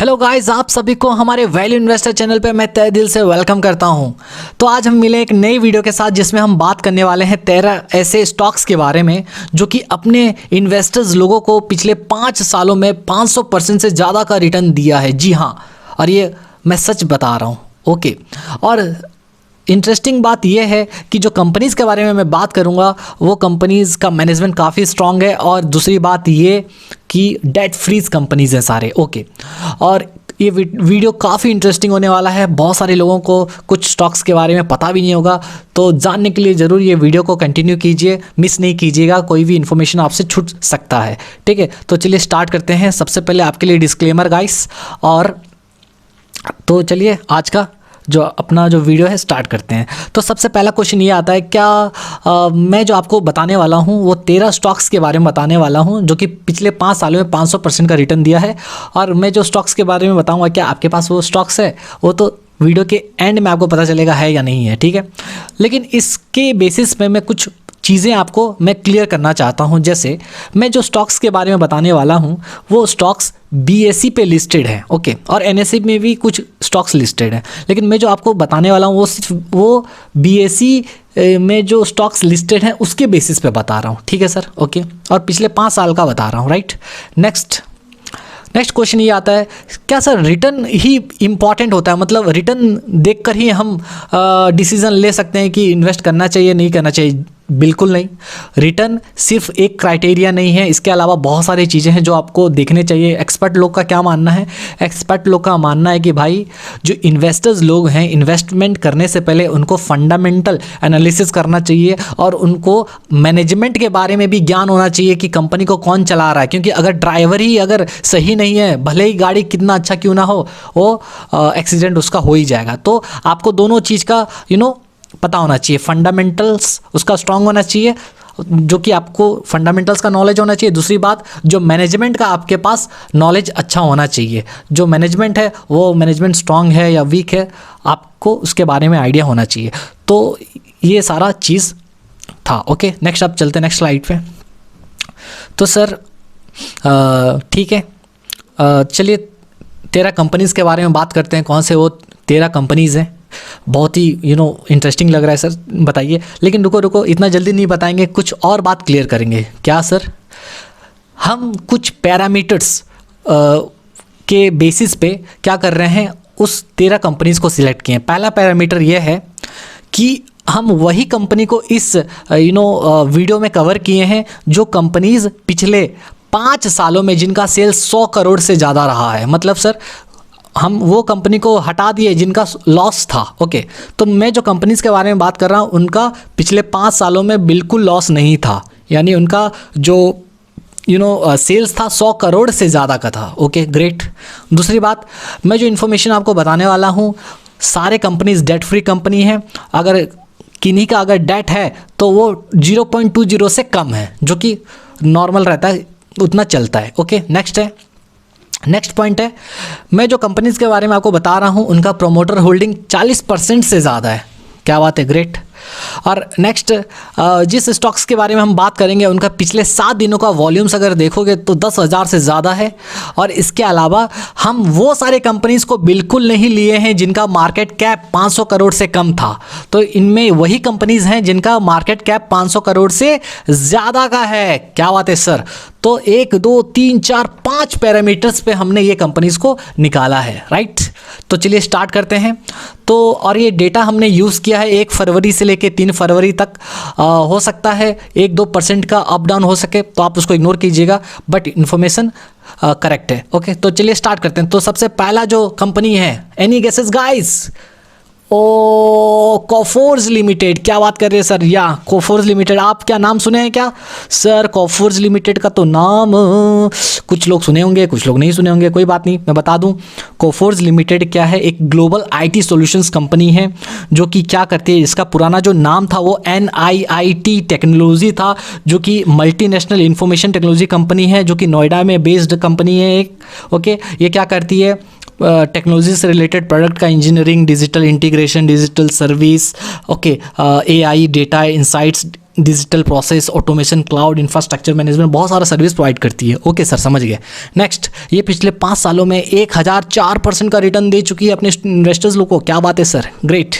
Hello guys, आप सभी को हमारे वैल्यू इन्वेस्टर चैनल पे मैं तहे दिल से वेलकम करता हूं। तो आज हम मिले एक नई वीडियो के साथ जिसमें हम बात करने वाले हैं 13 ऐसे स्टॉक्स के बारे में जो कि अपने इन्वेस्टर्स लोगों को पिछले 5 सालों में 500% से ज़्यादा का रिटर्न दिया है। जी हाँ, और ये मैं सच बता रहा हूँ। ओके, और इंटरेस्टिंग बात यह है कि जो कंपनीज़ के बारे में मैं बात करूंगा वो कंपनीज़ का मैनेजमेंट काफ़ी स्ट्रांग है, और दूसरी बात ये कि डेट फ्रीज कंपनीज़ हैं सारे। ओके, और ये वीडियो काफ़ी इंटरेस्टिंग होने वाला है। बहुत सारे लोगों को कुछ स्टॉक्स के बारे में पता भी नहीं होगा, तो जानने के लिए ज़रूर ये वीडियो को कंटिन्यू कीजिए, मिस नहीं कीजिएगा, कोई भी इन्फॉर्मेशन आपसे छूट सकता है। ठीक है, तो चलिए स्टार्ट करते हैं। सबसे पहले आपके लिए डिस्क्लेमर गाइस, और तो चलिए आज का जो अपना जो वीडियो है स्टार्ट करते हैं। तो सबसे पहला क्वेश्चन ये आता है, क्या मैं जो आपको बताने वाला हूँ वो 13 स्टॉक्स के बारे में बताने वाला हूँ जो कि पिछले 5 सालों में 500% का रिटर्न दिया है। और मैं जो स्टॉक्स के बारे में बताऊँगा, क्या आपके पास वो स्टॉक्स है, वो तो वीडियो के एंड में आपको पता चलेगा है या नहीं है। ठीक है, लेकिन इसके बेसिस पे मैं कुछ चीज़ें आपको मैं क्लियर करना चाहता हूं। जैसे मैं जो स्टॉक्स के बारे में बताने वाला हूं वो स्टॉक्स BSE पे लिस्टेड है। ओके, और NSE में भी कुछ स्टॉक्स लिस्टेड है, लेकिन मैं जो आपको बताने वाला हूं वो सिर्फ वो BSE में जो स्टॉक्स लिस्टेड हैं उसके बेसिस पे बता रहा हूं। ठीक है सर, ओके, और पिछले 5 साल का बता रहा हूं। राइट, नेक्स्ट क्वेश्चन ये आता है, क्या सर रिटर्न ही इम्पॉर्टेंट होता है? मतलब रिटर्न देखकर ही हम डिसीजन ले सकते हैं कि इन्वेस्ट करना चाहिए नहीं करना चाहिए? बिल्कुल नहीं। रिटर्न सिर्फ एक क्राइटेरिया नहीं है, इसके अलावा बहुत सारी चीज़ें हैं जो आपको देखने चाहिए। एक्सपर्ट लोग का क्या मानना है? एक्सपर्ट लोग का मानना है कि भाई जो इन्वेस्टर्स लोग हैं, इन्वेस्टमेंट करने से पहले उनको फंडामेंटल एनालिसिस करना चाहिए और उनको मैनेजमेंट के बारे में भी ज्ञान होना चाहिए कि कंपनी को कौन चला रहा है। क्योंकि अगर ड्राइवर ही अगर सही नहीं है, भले ही गाड़ी कितना अच्छा क्यों ना हो, वो एक्सीडेंट उसका हो ही जाएगा। तो आपको दोनों चीज़ का पता होना चाहिए। फंडामेंटल्स उसका स्ट्रांग होना चाहिए, जो कि आपको फंडामेंटल्स का नॉलेज होना चाहिए। दूसरी बात, जो मैनेजमेंट का आपके पास नॉलेज अच्छा होना चाहिए। जो मैनेजमेंट है वो मैनेजमेंट स्ट्रांग है या वीक है, आपको उसके बारे में आइडिया होना चाहिए। तो ये सारा चीज़ था। ओके, नेक्स्ट आप चलते नेक्स्ट स्लाइड पे। तो सर ठीक है, चलिए 13 कंपनीज़ के बारे में बात करते हैं। कौन से वो 13 कंपनीज़ हैं? बहुत ही इंटरेस्टिंग लग रहा है सर, बताइए। लेकिन रुको, इतना जल्दी नहीं बताएंगे, कुछ और बात क्लियर करेंगे। क्या सर? हम कुछ पैरामीटर्स के बेसिस पे क्या कर रहे हैं, उस 13 कंपनीज़ को सिलेक्ट किए हैं। पहला पैरामीटर ये है कि हम वही कंपनी को इस वीडियो में कवर किए हैं जो कंपनीज़ पिछले 5 सालों में जिनका सेल्स 100 करोड़ से ज़्यादा रहा है। मतलब सर हम वो कंपनी को हटा दिए जिनका लॉस था। ओके, तो मैं जो कंपनीज़ के बारे में बात कर रहा हूँ उनका पिछले 5 सालों में बिल्कुल लॉस नहीं था, यानी उनका जो सेल्स था 100 करोड़ से ज़्यादा का था। Okay, great. दूसरी बात, मैं जो इन्फॉर्मेशन आपको बताने वाला हूँ, सारे कंपनीज डेट फ्री कंपनी है। अगर किन्हीं का अगर डेट है तो वो 0.20 से कम है, जो कि नॉर्मल रहता है, उतना चलता है। ओके, नेक्स्ट पॉइंट है, मैं जो कंपनीज़ के बारे में आपको बता रहा हूँ उनका प्रोमोटर होल्डिंग 40% से ज़्यादा है। क्या बात है, ग्रेट। और नेक्स्ट जिस स्टॉक्स के बारे में हम बात करेंगे उनका पिछले 7 दिनों का वॉल्यूम्स अगर देखोगे तो 10,000 से ज़्यादा है। और इसके अलावा हम वो सारे कंपनीज़ को बिल्कुल नहीं लिए हैं जिनका मार्केट कैप 500 करोड़ से कम था। तो इनमें वही कंपनीज़ हैं जिनका मार्केट कैप 500 करोड़ से ज़्यादा का है। क्या बात है सर? तो 1 2 3 4 5 पैरामीटर्स पे हमने ये कंपनीज़ को निकाला है। राइट, तो चलिए स्टार्ट करते हैं। तो और ये डेटा हमने यूज़ किया है 1 फरवरी से लेके 3 फरवरी तक। हो सकता है 1-2% का अप डाउन हो सके, तो आप उसको इग्नोर कीजिएगा, बट इन्फॉर्मेशन करेक्ट है। ओके, तो चलिए स्टार्ट करते हैं। तो सबसे पहला जो कंपनी है, any guesses guys? Coforge limited. क्या बात कर रहे हैं सर? या कोफोर्ज लिमिटेड, आप क्या नाम सुने हैं क्या सर? कोफोर्ज लिमिटेड का तो नाम कुछ लोग सुने होंगे, कुछ लोग नहीं सुने होंगे, कोई बात नहीं, मैं बता दूं। कोफोर्ज लिमिटेड क्या है? एक ग्लोबल IT सॉल्यूशंस कंपनी है जो कि क्या करती है, इसका पुराना जो नाम था वो NIIT टेक्नोलॉजी था, जो कि मल्टीनेशनल इंफॉर्मेशन टेक्नोलॉजी कंपनी है, जो कि नोएडा में बेस्ड कंपनी है एक। ओके, ये क्या करती है? टेक्नोलॉजी से रिलेटेड प्रोडक्ट का engineering, digital integration, digital service, okay, AI, data insights, digital process automation, cloud infrastructure management, बहुत सारा सर्विस प्रोवाइड करती है। ओके सर, समझ गए। नेक्स्ट, ये पिछले 5 सालों में 1004% का रिटर्न दे चुकी है अपने इन्वेस्टर्स लोग को। क्या बात है सर, ग्रेट।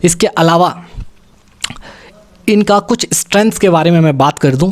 इसके अलावा इनका कुछ स्ट्रेंथ्स के बारे में मैं बात कर दूं,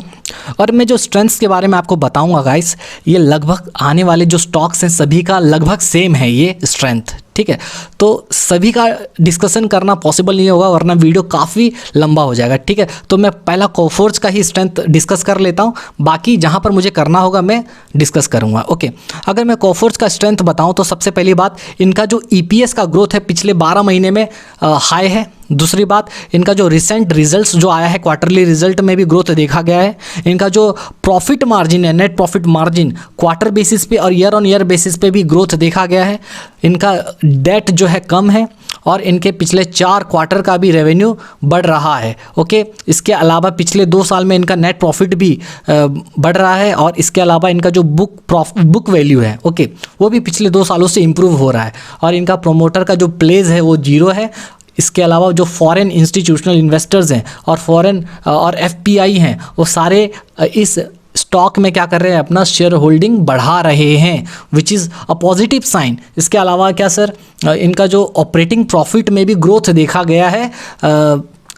और मैं जो स्ट्रेंथ्स के बारे में आपको बताऊंगा गाइस, ये लगभग आने वाले जो स्टॉक्स हैं सभी का लगभग सेम है ये स्ट्रेंथ, ठीक है। तो सभी का डिस्कशन करना पॉसिबल नहीं होगा, वरना वीडियो काफ़ी लंबा हो जाएगा, ठीक है। तो मैं पहला कोफोर्ज का ही स्ट्रेंथ डिस्कस कर लेता हूँ, बाकी जहाँ पर मुझे करना होगा मैं डिस्कस करूँगा। ओके, अगर मैं कोफोर्ज का स्ट्रेंथ बताऊँ तो सबसे पहली बात, इनका जो EPS का ग्रोथ है पिछले 12 महीने में हाई है। दूसरी बात, इनका जो रिसेंट रिजल्ट्स जो आया है, क्वार्टरली रिजल्ट में भी ग्रोथ देखा गया है। इनका जो प्रॉफिट मार्जिन है, net profit margin, quarter basis पे और ईयर ऑन ईयर बेसिस पे भी ग्रोथ देखा गया है। इनका डेट जो है कम है, और इनके पिछले 4 क्वार्टर का भी रेवेन्यू बढ़ रहा है। ओके, इसके अलावा पिछले 2 साल में इनका नेट प्रॉफिट भी बढ़ रहा है, और इसके अलावा इनका जो बुक वैल्यू है, ओके, वो भी पिछले 2 सालों से इम्प्रूव हो रहा है, और इनका प्रोमोटर का जो प्लेस है वो 0 है। इसके अलावा जो फॉरेन इंस्टीट्यूशनल इन्वेस्टर्स हैं और फॉरेन और FPI हैं, वो सारे इस स्टॉक में क्या कर रहे हैं, अपना शेयर होल्डिंग बढ़ा रहे हैं, which is a positive sign. इसके अलावा क्या सर, इनका जो ऑपरेटिंग प्रॉफिट में भी ग्रोथ देखा गया है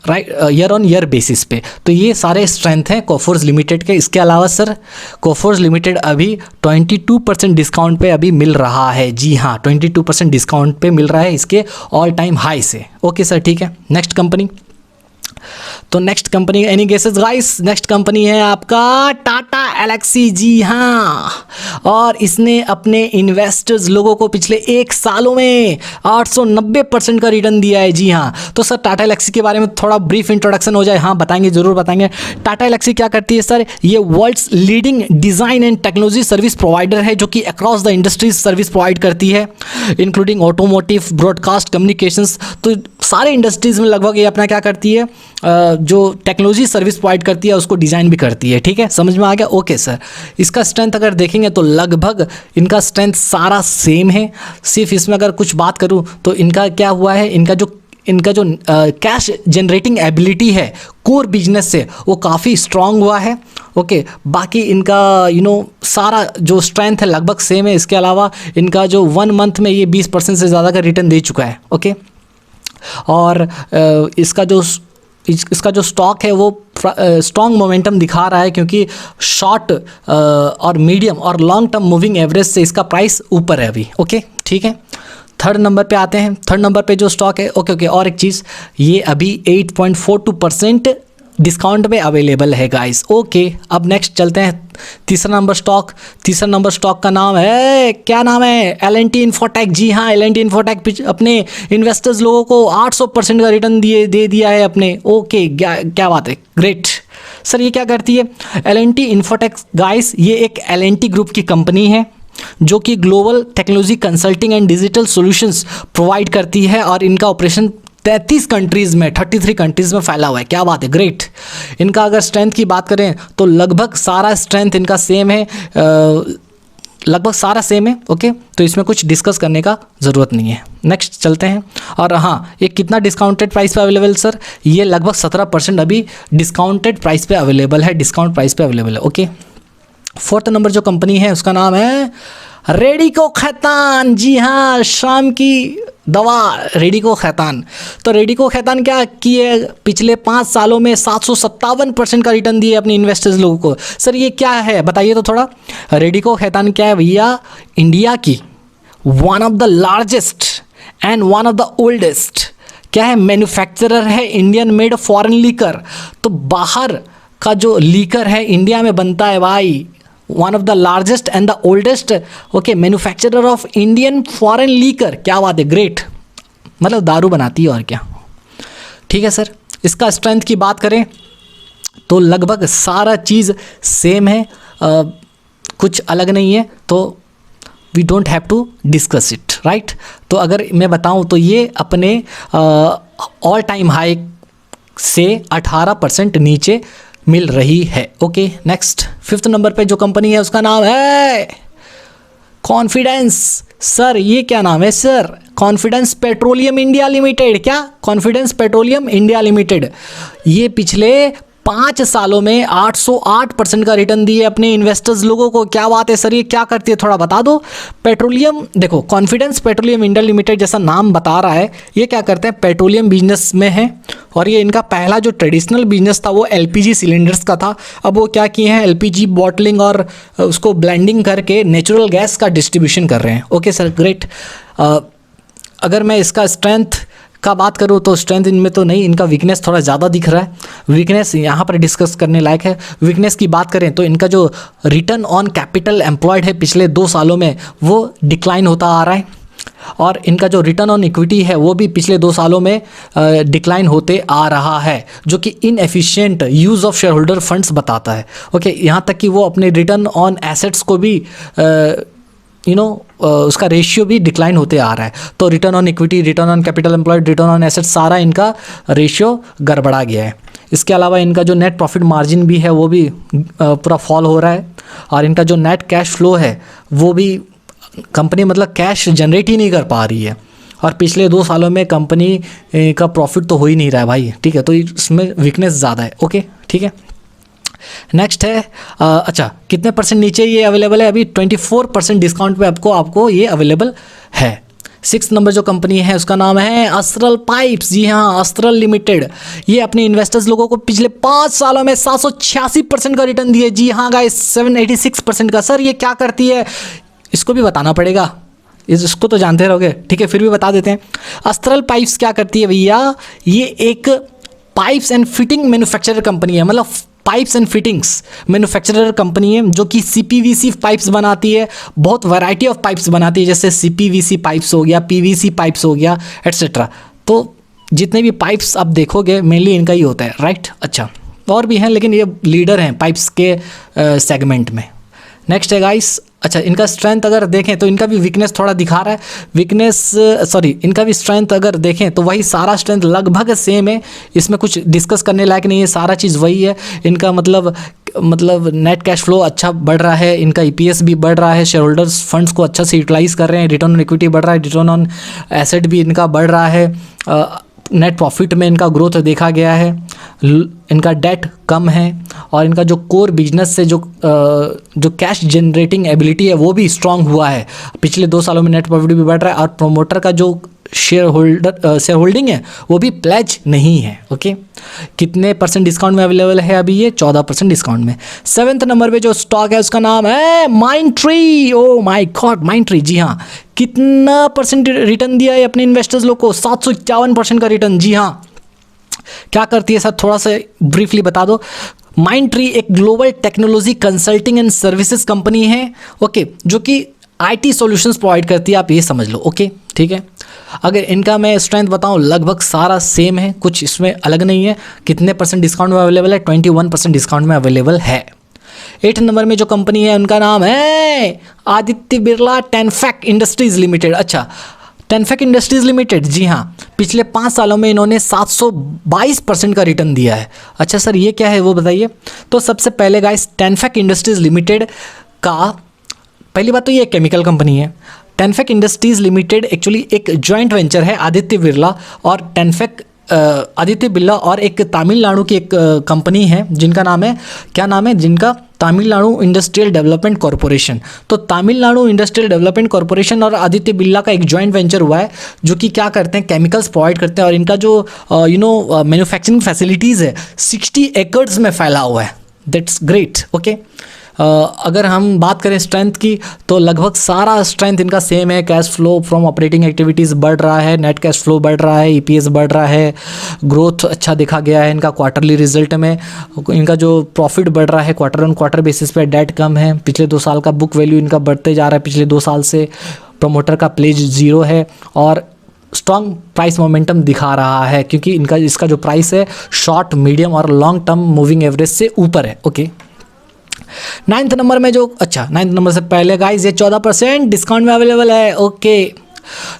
right, year on year basis पे। तो ये सारे स्ट्रेंथ हैं कोफोर्ज लिमिटेड के। इसके अलावा सर, कोफोर्ज लिमिटेड अभी 22% डिस्काउंट पे अभी मिल रहा है। जी हाँ, 22% डिस्काउंट पे मिल रहा है इसके ऑल टाइम हाई से। ओके सर, ठीक है। नेक्स्ट कंपनी, तो next company, any guesses guys? Next company है आपका टाटा एलेक्सी। जी हाँ, और इसने अपने इन्वेस्टर्स लोगों को पिछले 1 सालों में 890% का रिटर्न दिया है। जी हाँ, तो सर टाटा एलेक्सी के बारे में थोड़ा ब्रीफ इंट्रोडक्शन हो जाए। हाँ, बताएंगे, जरूर बताएंगे। टाटा एलेक्सी क्या करती है सर? ये world's leading design and technology service provider है, जो कि across the industries service provide करती है, इंक्लूडिंग ऑटोमोटिव, ब्रॉडकास्ट, कम्युनिकेशंस। तो सारे इंडस्ट्रीज़ में लगभग ये अपना क्या करती है, जो टेक्नोलॉजी सर्विस प्रोवाइड करती है उसको डिज़ाइन भी करती है। ठीक है, समझ में आ गया? ओके सर, इसका स्ट्रेंथ अगर देखेंगे तो लगभग इनका स्ट्रेंथ सारा सेम है। सिर्फ इसमें अगर कुछ बात करूं तो इनका क्या हुआ है, इनका जो कैश जनरेटिंग एबिलिटी है कोर बिजनेस से, वो काफ़ी स्ट्रांग हुआ है। ओके, बाकी इनका सारा जो स्ट्रेंथ है लगभग सेम है। इसके अलावा इनका जो 1 मंथ में ये 20% से ज़्यादा का रिटर्न दे चुका है। ओके, और इसका जो स्टॉक है वो स्ट्रॉन्ग मोमेंटम दिखा रहा है, क्योंकि शॉर्ट और मीडियम और लॉन्ग टर्म मूविंग एवरेज से इसका प्राइस ऊपर है अभी। ओके, ठीक है। 3rd नंबर पे आते हैं। 3rd नंबर पे जो स्टॉक है, ओके, और एक चीज़, ये अभी 8.42% डिस्काउंट में अवेलेबल है गाइस। ओके, अब नेक्स्ट चलते हैं 3रा नंबर स्टॉक। 3रा नंबर स्टॉक का नाम है, क्या नाम है? L&T infotech. जी हाँ, L&T इन्फोटेक अपने इन्वेस्टर्स लोगों को 800% का रिटर्न दे दिया है अपने। ओके, क्या बात है, ग्रेट। सर ये क्या करती है L&T इन्फोटेक? गाइस, ये एक L&T ग्रुप की कंपनी है जो कि global technology consulting and digital solutions provide करती है, और इनका ऑपरेशन 33 कंट्रीज़ में 33 कंट्रीज़ में फैला हुआ है। क्या बात है, ग्रेट। इनका अगर स्ट्रेंथ की बात करें तो लगभग सारा स्ट्रेंथ इनका सेम है, लगभग सारा सेम है। ओके, तो इसमें कुछ डिस्कस करने का ज़रूरत नहीं है। नेक्स्ट चलते हैं। और हाँ, ये कितना डिस्काउंटेड प्राइस पे अवेलेबल सर? ये लगभग 17% अभी डिस्काउंटेड प्राइस पे अवेलेबल है, डिस्काउंट प्राइस पे अवेलेबल है। ओके, 4th नंबर जो कंपनी है उसका नाम है रेडिको खैतान। जी हाँ, शाम की दवा रेडिको खैतान। तो रेडिको खैतान क्या किए, पिछले 5 सालों में 757% का रिटर्न दिए अपने इन्वेस्टर्स लोगों को। सर ये क्या है, बताइए तो थोड़ा। रेडिको खैतान क्या है भैया? इंडिया की one of the largest and one of the oldest क्या है, मैन्युफैक्चरर है इंडियन मेड फॉरेन लीकर। तो बाहर का जो लीकर है इंडिया में बनता है भाई। One of the largest and the oldest okay manufacturer of Indian foreign liquor. क्या बात है, ग्रेट। मतलब दारू बनाती है और क्या। ठीक है सर, इसका स्ट्रेंथ की बात करें तो लगभग सारा चीज़ सेम है, कुछ अलग नहीं है, तो we don't have to discuss it, right. तो अगर मैं बताऊं तो ये अपने ऑल टाइम हाई से 18% नीचे मिल रही है। ओके, नेक्स्ट 5th नंबर पे जो कंपनी है उसका नाम है कॉन्फिडेंस। सर ये क्या नाम है sir? Confidence petroleum India limited. क्या? Confidence petroleum India limited. ये पिछले 5 सालों में 808% का रिटर्न दिए अपने इन्वेस्टर्स लोगों को। क्या बात है सर, ये क्या करती है थोड़ा बता दो। पेट्रोलियम, देखो कॉन्फिडेंस पेट्रोलियम इंडिया लिमिटेड जैसा नाम बता रहा है, ये क्या करते हैं, पेट्रोलियम बिजनेस में है। और ये इनका पहला जो ट्रेडिशनल बिजनेस था वो एलपीजी सिलेंडर्स का था। अब वो क्या किए हैं, एलपीजी बॉटलिंग और उसको ब्लेंडिंग करके नेचुरल गैस का डिस्ट्रीब्यूशन कर रहे हैं। Okay sir, great. अगर मैं इसका स्ट्रेंथ का बात करूँ तो स्ट्रेंथ इनमें तो नहीं, इनका वीकनेस थोड़ा ज़्यादा दिख रहा है। वीकनेस यहाँ पर डिस्कस करने लायक है। वीकनेस की बात करें तो इनका जो रिटर्न ऑन कैपिटल एम्प्लॉयड है पिछले 2 सालों में वो डिक्लाइन होता आ रहा है। और इनका जो रिटर्न ऑन इक्विटी है वो भी पिछले 2 सालों में डिक्लाइन होते आ रहा है, जो कि inefficient use of share funds बताता है। ओके, यहाँ तक कि वो अपने रिटर्न ऑन एसेट्स को भी उसका रेशियो भी डिक्लाइन होते आ रहा है। तो return on equity, return on capital employed, return on assets, सारा इनका रेशियो गड़बड़ा गया है। इसके अलावा इनका जो नेट प्रॉफिट मार्जिन भी है वो भी पूरा फॉल हो रहा है। और इनका जो नेट कैश फ्लो है वो भी, कंपनी मतलब कैश जनरेट ही नहीं कर पा रही है। और पिछले 2 सालों में कंपनी का प्रॉफिट तो हो ही नहीं रहा है भाई, ठीक है। तो इसमें वीकनेस ज़्यादा है। ओके, ठीक है। नेक्स्ट है अच्छा, कितने परसेंट नीचे ये अवेलेबल है, अभी 24% डिस्काउंट पे आपको ये अवेलेबल है। 6 नंबर जो कंपनी है उसका नाम है अस्त्रल पाइप्स। जी हाँ, अस्त्रल लिमिटेड। ये अपने इन्वेस्टर्स लोगों को पिछले 5 सालों में 786% का रिटर्न दिए। जी हाँ गाइस, 786% का। सर ये क्या करती है, इसको भी बताना पड़ेगा, इसको तो जानते रहोगे, ठीक है, फिर भी बता देते हैं। अस्त्रल पाइप्स क्या करती है भैया, ये एक pipes and fitting manufacturer company है। मतलब pipes and fittings manufacturer company है जो कि सीपीवीसी पाइप्स बनाती है। बहुत वैरायटी ऑफ पाइप्स बनाती है, जैसे सीपीवीसी पाइप्स हो गया, पीवीसी पाइप्स हो गया, एट्सेट्रा। तो जितने भी पाइप्स आप देखोगे मेनली इनका ही होता है, राइट। अच्छा, और भी हैं लेकिन ये लीडर हैं पाइप्स के सेगमेंट में। नेक्स्ट है गाइस, अच्छा इनका स्ट्रेंथ अगर देखें तो इनका भी वीकनेस थोड़ा दिखा रहा है। इनका भी स्ट्रेंथ अगर देखें तो वही सारा स्ट्रेंथ लगभग सेम है, इसमें कुछ डिस्कस करने लायक नहीं है, सारा चीज़ वही है। इनका मतलब नेट कैश फ्लो अच्छा बढ़ रहा है, इनका ईपीएस भी बढ़ रहा है, शेयर होल्डर्स फंड्स को अच्छा से यूटिलाइज कर रहे हैं, रिटर्न ऑन इक्विटी बढ़ रहा है, रिटर्न ऑन एसेट भी इनका बढ़ रहा है, नेट प्रॉफिट में इनका ग्रोथ देखा गया है, इनका डेट कम है, और इनका जो कोर बिजनेस से जो कैश जनरेटिंग एबिलिटी है वो भी स्ट्रांग हुआ है। पिछले 2 सालों में नेट प्रॉफिट भी बढ़ रहा है, और प्रोमोटर का जो शेयर होल्डिंग है वो भी प्लेज नहीं है। ओके, कितने परसेंट डिस्काउंट में अवेलेबल है अभी ये, 14% डिस्काउंट में। 7th नंबर पे जो स्टॉक है उसका नाम है Mindtree. Oh my God, Mindtree. जी हाँ, कितना परसेंट रिटर्न दिया है अपने इन्वेस्टर्स लोग को, 751% का रिटर्न। जी हाँ, क्या करती है सर, थोड़ा सा ब्रीफली बता दो। माइंडट्री एक global technology consulting and services company है, ओके, जो कि आईटी सॉल्यूशंस प्रोवाइड करती है, आप ये समझ लो। ओके, ठीक है। अगर इनका मैं स्ट्रेंथ बताऊं, लगभग सारा सेम है, कुछ इसमें अलग नहीं है। कितने परसेंट डिस्काउंट में अवेलेबल है, 21% डिस्काउंट में अवेलेबल है। 8 नंबर में जो कंपनी है उनका नाम है आदित्य बिरला टेनफैक इंडस्ट्रीज लिमिटेड। अच्छा, टेनफैक इंडस्ट्रीज लिमिटेड, जी हाँ, पिछले 5 सालों में इन्होंने 722% का रिटर्न दिया है। अच्छा सर, ये क्या है वो बताइए। तो सबसे पहले गाइस, टेनफैक इंडस्ट्रीज लिमिटेड का पहली बात तो ये केमिकल कंपनी है। टेनफैक इंडस्ट्रीज लिमिटेड एक्चुअली एक जॉइंट वेंचर है आदित्य बिरला और आदित्य बिरला और एक तमिलनाडु की एक कंपनी है जिनका नाम है, क्या नाम है जिनका, तमिलनाडु इंडस्ट्रियल डेवलपमेंट कॉरपोरेशन। तो तमिलनाडु इंडस्ट्रियल डेवलपमेंट कॉरपोरेशन और आदित्य बिरला का एक जॉइंट वेंचर हुआ है जो कि क्या करते हैं, केमिकल्स प्रोवाइड करते हैं। और इनका जो मैन्युफैक्चरिंग फैसिलिटीज़ है 60 एकड़्स में फैला हुआ है। That's great. ओके, अगर हम बात करें स्ट्रेंथ की तो लगभग सारा स्ट्रेंथ इनका सेम है। Cash flow from operating activities बढ़ रहा है, नेट कैश फ्लो बढ़ रहा है, ईपीएस बढ़ रहा है, ग्रोथ अच्छा देखा गया है इनका क्वार्टरली रिजल्ट में। इनका जो प्रॉफिट बढ़ रहा है क्वार्टर ऑन क्वार्टर बेसिस पे, डेट कम है, पिछले 2 साल का बुक वैल्यू इनका बढ़ते जा रहा है पिछले 2 साल से, प्रमोटर का प्लेज 0 है और स्ट्रॉन्ग प्राइस मोमेंटम दिखा रहा है क्योंकि इसका जो प्राइस है शॉर्ट, मीडियम और लॉन्ग टर्म मूविंग एवरेज से ऊपर है। ओके, 9th नंबर में जो, अच्छा 9th नंबर से पहले गाइस ये 14% डिस्काउंट में अवेलेबल है। ओके,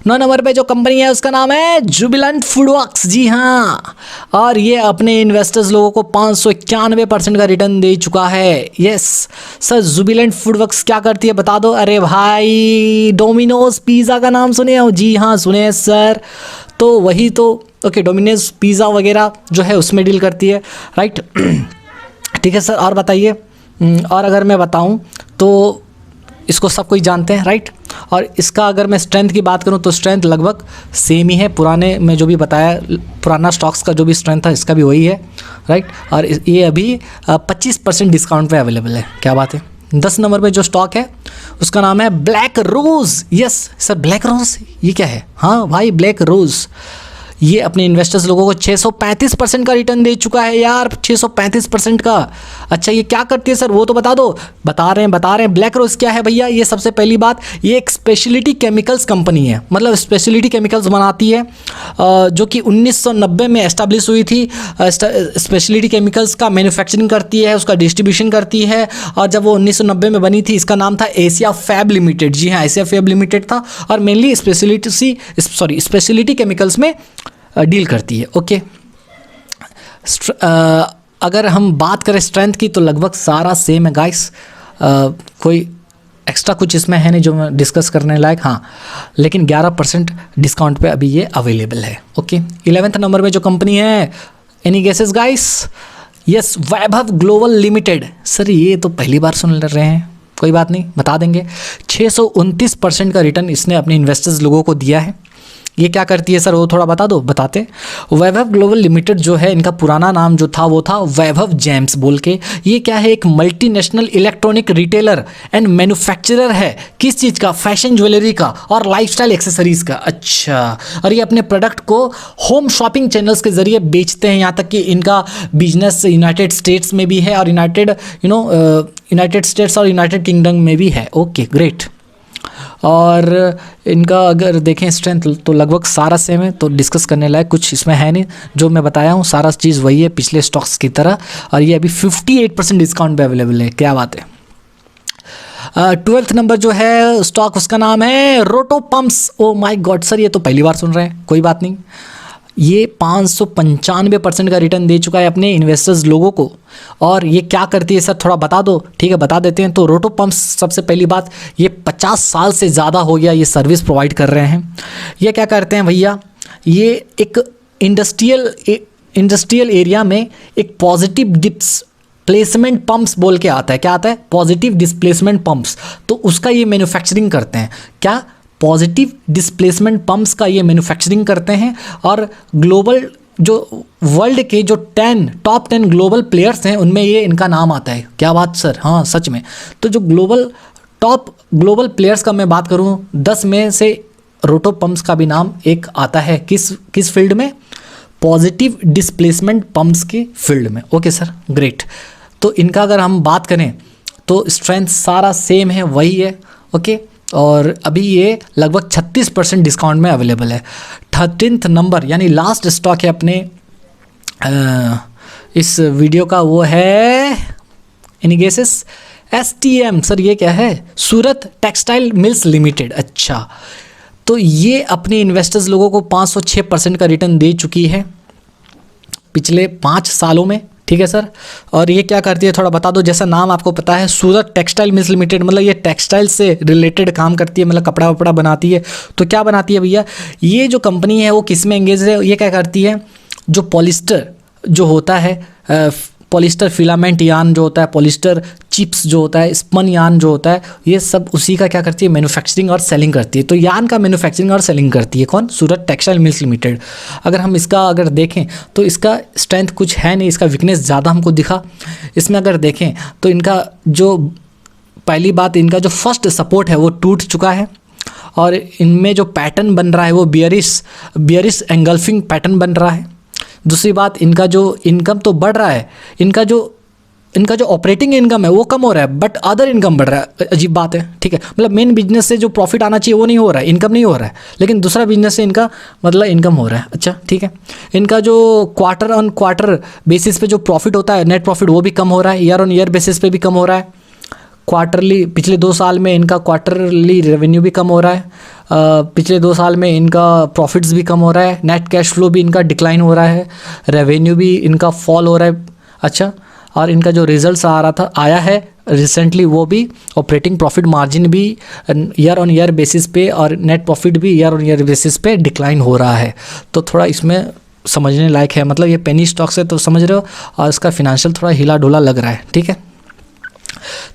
9 नंबर पे जो कंपनी है उसका नाम है जुबिलेंट फूडवर्क्स। जी हाँ, और ये अपने इन्वेस्टर्स लोगों को 591% का रिटर्न दे चुका है। यस सर, जुबिलेंट फूडवर्क्स क्या करती है बता दो। अरे भाई, डोमिनोज पिज़्ज़ा का नाम सुने हो? जी हाँ सुने हैं सर, तो वही तो। ओके, डोमिनोज पिज़्ज़ा वगैरह जो है उसमें डील करती है, राइट। ठीक है सर, और बताइए। और अगर मैं बताऊं तो इसको सब कोई जानते हैं, राइट। और इसका अगर मैं स्ट्रेंथ की बात करूं तो स्ट्रेंथ लगभग सेम ही है, पुराने में जो भी बताया, पुराना स्टॉक्स का जो भी स्ट्रेंथ था इसका भी वही है, राइट। और ये अभी 25% डिस्काउंट पे अवेलेबल है। क्या बात है। 10 नंबर पे जो स्टॉक है उसका नाम है ब्लैक रोज़। यस सर, ब्लैक रोज़ ये क्या है? हाँ भाई, ब्लैक रोज़ ये अपने इन्वेस्टर्स लोगों को 635% का रिटर्न दे चुका है यार, 635% का। अच्छा ये क्या करती है सर, वो तो बता दो। बता रहे हैं। ब्लैक रोज क्या है भैया? ये सबसे पहली बात, ये एक स्पेशलिटी केमिकल्स कंपनी है, मतलब स्पेशलिटी केमिकल्स बनाती है, जो कि 1990 में एस्टेब्लिश हुई थी। स्पेशलिटी केमिकल्स का मैन्युफैक्चरिंग करती है, उसका डिस्ट्रीब्यूशन करती है। और जब वो 1990 में बनी थी, इसका नाम था एशिया फैब लिमिटेड। जी हाँ, एशिया फैब लिमिटेड था, और मेनली स्पेशलिटी केमिकल्स में डील करती है। ओके, अगर हम बात करें स्ट्रेंथ की तो लगभग सारा सेम है गाइस, कोई एक्स्ट्रा कुछ इसमें है नहीं जो मैं डिस्कस करने लायक। हाँ, लेकिन 11% डिस्काउंट पे अभी ये अवेलेबल है। ओके, 11th नंबर में जो कंपनी है, एनी गेसेस गाइस? यस, वैभव ग्लोबल लिमिटेड। सर ये तो पहली बार सुन रहे हैं, कोई बात नहीं, बता देंगे। 629% का रिटर्न इसने अपने इन्वेस्टर्स लोगों को दिया है। ये क्या करती है सर, वो थोड़ा बता दो। बताते। वैभव ग्लोबल लिमिटेड जो है, इनका पुराना नाम जो था वो था वैभव जेम्स बोल के। ये क्या है, एक multinational electronic retailer and manufacturer है। किस चीज़ का? फैशन ज्वेलरी का और लाइफस्टाइल एक्सेसरीज का। अच्छा, और ये अपने प्रोडक्ट को होम शॉपिंग चैनल्स के जरिए बेचते हैं। यहाँ तक कि इनका बिजनेस यूनाइटेड स्टेट्स में भी है, और यूनाइटेड स्टेट्स और यूनाइटेड किंगडम में भी है। Okay great. और इनका अगर देखें स्ट्रेंथ तो लगभग सारा सेम है, तो डिस्कस करने लायक कुछ इसमें है नहीं। जो मैं बताया हूँ सारा चीज़ वही है पिछले स्टॉक्स की तरह, और ये अभी 58% डिस्काउंट पे अवेलेबल है। क्या बात है। 12th नंबर जो है स्टॉक, उसका नाम है रोटो pumps. O my God sir, ये तो पहली बार सुन रहे हैं, कोई बात नहीं। ये 595% का रिटर्न दे चुका है अपने इन्वेस्टर्स लोगों को। और ये क्या करती है सर, थोड़ा बता दो। ठीक है, बता देते हैं। तो रोटो पंप्स, सबसे पहली बात, ये 50 साल से ज़्यादा हो गया ये सर्विस प्रोवाइड कर रहे हैं। ये क्या करते हैं भैया, ये एक इंडस्ट्रियल एरिया में एक पॉजिटिव डिस्प्लेसमेंट पंप्स बोल के आता है। क्या आता है? Positive displacement pumps. तो उसका ये मैन्युफैक्चरिंग करते हैं। क्या? पॉजिटिव डिस्प्लेसमेंट पंप्स का ये मैन्युफैक्चरिंग करते हैं। और ग्लोबल जो वर्ल्ड के जो टॉप 10 ग्लोबल प्लेयर्स हैं उनमें ये इनका नाम आता है। क्या बात सर? हाँ सच में। तो जो टॉप ग्लोबल प्लेयर्स का मैं बात करूँ, 10 में से रोटो पंप्स का भी नाम एक आता है। किस फील्ड में? पॉजिटिव डिस्प्लेसमेंट पंप्स की फील्ड में। Okay sir, great. तो इनका अगर हम बात करें तो स्ट्रेंथ सारा सेम है, वही है। ओके, और अभी ये लगभग 36% डिस्काउंट में अवेलेबल है। 13th नंबर यानी लास्ट स्टॉक है अपने इस वीडियो का, वो है एनी गेसेस? STM। सर ये क्या है? सूरत टेक्सटाइल मिल्स लिमिटेड। अच्छा, तो ये अपने इन्वेस्टर्स लोगों को 506% का रिटर्न दे चुकी है पिछले 5 सालों में। ठीक है सर। और ये क्या करती है थोड़ा बता दो। जैसा नाम आपको पता है, सूरत टेक्सटाइल मिल्स लिमिटेड, मतलब ये टेक्सटाइल से रिलेटेड काम करती है, मतलब कपड़ा वपड़ा बनाती है। तो क्या बनाती है भैया, ये जो कंपनी है वो किस में एंगेज है? ये क्या करती है, जो पॉलिस्टर जो होता है, पॉलिस्टर फिलामेंट यान जो होता है, पॉलिस्टर चिप्स जो होता है, स्पन यान जो होता है, ये सब उसी का क्या करती है? मैन्युफैक्चरिंग और सेलिंग करती है। तो यान का मैन्युफैक्चरिंग और सेलिंग करती है कौन? सूरत टेक्सटाइल मिल्स लिमिटेड। अगर हम इसका अगर देखें तो इसका स्ट्रेंथ कुछ है नहीं, इसका वीकनेस ज़्यादा हमको दिखा। इसमें अगर देखें तो इनका जो पहली बात, इनका जो फर्स्ट सपोर्ट है वो टूट चुका है, और इनमें जो पैटर्न बन रहा है वो बियरिश एंगल्फिंग पैटर्न बन रहा है। दूसरी बात, इनका जो इनकम तो बढ़ रहा है, इनका जो ऑपरेटिंग इनकम है वो कम हो रहा है, बट अदर इनकम बढ़ रहा है। अजीब बात है। ठीक है, मतलब मेन बिजनेस से जो प्रॉफिट आना चाहिए वो नहीं हो रहा है, इनकम नहीं हो रहा है, लेकिन दूसरा बिजनेस से इनका मतलब इनकम हो रहा है। अच्छा ठीक है। इनका जो क्वार्टर ऑन क्वार्टर बेसिस पे जो प्रॉफिट होता है, नेट प्रॉफिट, वो भी कम हो रहा है। ईयर ऑन ईयर बेसिस पे भी कम हो रहा है। क्वार्टरली, पिछले 2 साल में इनका क्वार्टरली रेवेन्यू भी कम हो रहा है। पिछले 2 साल में इनका प्रॉफिट्स भी कम हो रहा है। नेट कैश फ्लो भी इनका डिक्लाइन हो रहा है। रेवेन्यू भी इनका फॉल हो रहा है। अच्छा, और इनका जो रिजल्ट्स आया है रिसेंटली, वो भी ऑपरेटिंग प्रॉफिट मार्जिन भी ईयर ऑन ईयर बेसिस पे और नेट प्रॉफिट भी ईयर ऑन ईयर बेसिस पे डिक्लाइन हो रहा है। तो थोड़ा इसमें समझने लायक है। मतलब ये पेनी स्टॉक्स है तो समझ रहे हो, और इसका फिनेंशियल थोड़ा हिला डुला लग रहा है, ठीक है।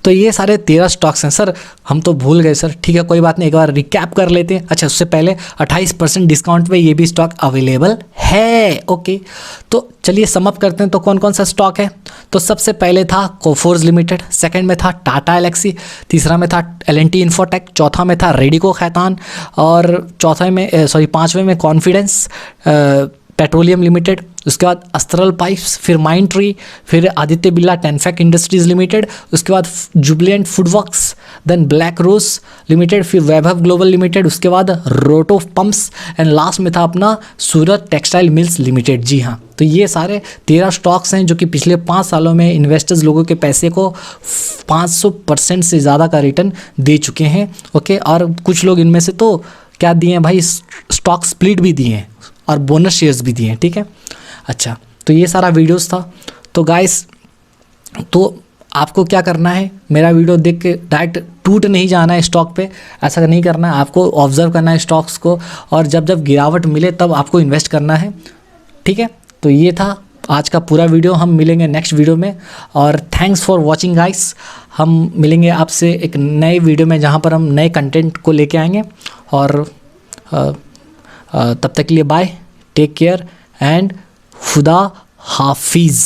तो ये सारे 13 स्टॉक्स हैं सर, हम तो भूल गए सर, ठीक है कोई बात नहीं, एक बार रिकैप कर लेते हैं। अच्छा, उससे पहले 28% डिस्काउंट पे ये भी स्टॉक अवेलेबल है। ओके, तो चलिए समअप करते हैं। तो कौन कौन सा स्टॉक है? तो सबसे पहले था कोफोर्ज लिमिटेड, सेकंड में था टाटा एलेक्सी, तीसरा में था L&T इन्फोटेक, चौथा में था रेडिको खैतान, और पाँचवें में कॉन्फिडेंस पेट्रोलियम लिमिटेड, उसके बाद अस्त्रल पाइप्स, फिर माइंड ट्री, फिर आदित्य बिरला टेनफेक इंडस्ट्रीज़ लिमिटेड, उसके बाद Jubilant FoodWorks, then Black Rose Limited, फिर वैभव ग्लोबल लिमिटेड, उसके बाद रोटो पंप्स, एंड लास्ट में था अपना सूरत टेक्सटाइल मिल्स लिमिटेड। जी हाँ, तो ये सारे 13 स्टॉक्स हैं जो कि पिछले 5 सालों में इन्वेस्टर्स लोगों के पैसे को 500% से ज़्यादा का रिटर्न दे चुके हैं। ओके, और कुछ लोग इनमें से तो क्या दिए हैं भाई, स्टॉक स्प्लिट भी दिए हैं और बोनस शेयर्स भी दिए हैं, ठीक है। अच्छा, तो ये सारा वीडियोस था। तो गाइस, तो आपको क्या करना है, मेरा वीडियो देख के डायरेक्ट टूट नहीं जाना है स्टॉक पे, ऐसा नहीं करना है, आपको ऑब्जर्व करना है स्टॉक्स को, और जब जब गिरावट मिले तब आपको इन्वेस्ट करना है, ठीक है। तो ये था आज का पूरा वीडियो, हम मिलेंगे नेक्स्ट वीडियो में, और थैंक्स फॉर वॉचिंग गाइस। हम मिलेंगे आपसे एक नए वीडियो में जहाँ पर हम नए कंटेंट को लेके आएंगे, और तब तक के लिए बाय, टेक केयर एंड खुदा हाफिज़।